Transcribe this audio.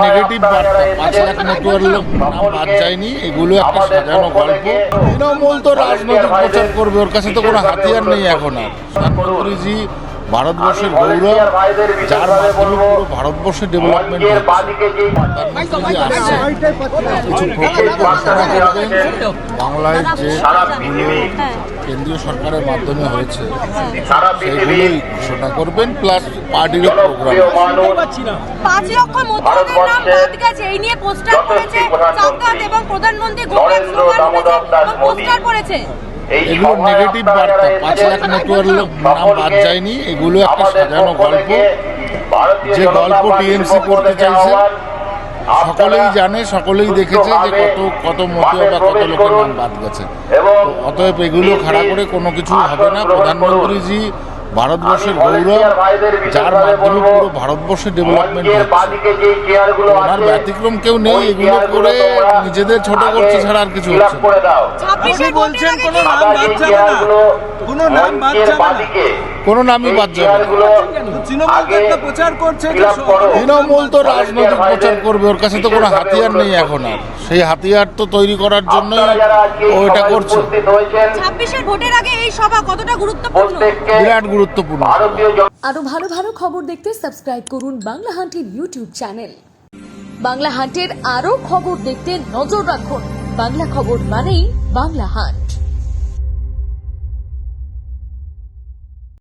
Negative বার্তা 5 lakh network নাম বাদ যায়নি, এগুলো একটা সাজানো গল্প। তৃণমূল তো রাজনৈতিক প্রচার করবে, ওর কাছে তো কোনো হাতিয়ার নেই এখন আর। প্রধানমন্ত্রীজি ভারতবর্ষের গৌরব, যার মাধ্যমে পুরো ভারতবর্ষের ডেভেলপমেন্ট হচ্ছে। প্রধানমন্ত্রীজি আসছে, কিছু প্রকল্প ঘোষণা করবেন। বাংলায় যেগুলো কেন্দ্রীয় সরকারের মাধ্যমে হয়েছে সেগুলোই ঘোষণা করবেন, প্লাস পার্টিরও প্রোগ্রাম। 5 লক্ষ মধ্যবিত্তের নাম বাদ গেছে, এই নিয়ে পোস্টার করেছে চাঁদা এবং প্রধানমন্ত্রী গোপন স্লোগান এবং পোস্টার করেছে। এগুলো নেগেটিভ বার্তা, 5 লাখ নেটওয়ার্ক নাম বাদ যায়নি, এগুলো একটা সাজানো গল্প। যে গল্প টিএমসি করতে চাইছে সকলেই জানে, সকলেই দেখেছে যে কত মতীয় বা কত লোকের নাম বাদ গেছে। অতএব এগুলো খাড়া করে কোনো কিছু হবে না। প্রধানমন্ত্রীজি ভারতবর্ষের গৌরব, যার মাধ্যমে পুরো ভারতবর্ষের ডেভেলপমেন্ট হচ্ছে। ওনার ব্যতিক্রম কেউ নেই, এগুলো করে নিজেদের ছোট করছে ছাড়া আর কিছু হচ্ছে না। বলছেন কোনো নাম বাদ যাবে না, কোনো নাম বাদ যাবে না, কোনো নামই বাদ যাবে না। তৃণমূল তো একটা প্রচার করছে, তৃণমূল তো রাজনৈতিক প্রচার করবে, ওর কাছে তো কোনো হাতিয়ার নেই এখন আর। সেই হাতিয়ার তো তৈরি করার জন্যই ও এটা করছে। 26-এর ভোটের আগে এই সভা কতটা গুরুত্বপূর্ণ? বিরাট গুরুত্বপূর্ণ। আরো ভালো ভালো খবর দেখতে সাবস্ক্রাইব করুন বাংলা হান্টের ইউটিউব চ্যানেল। বাংলা হান্টের আরো খবর দেখতে নজর রাখুন। বাংলা খবর মানেই বাংলা হান্ট।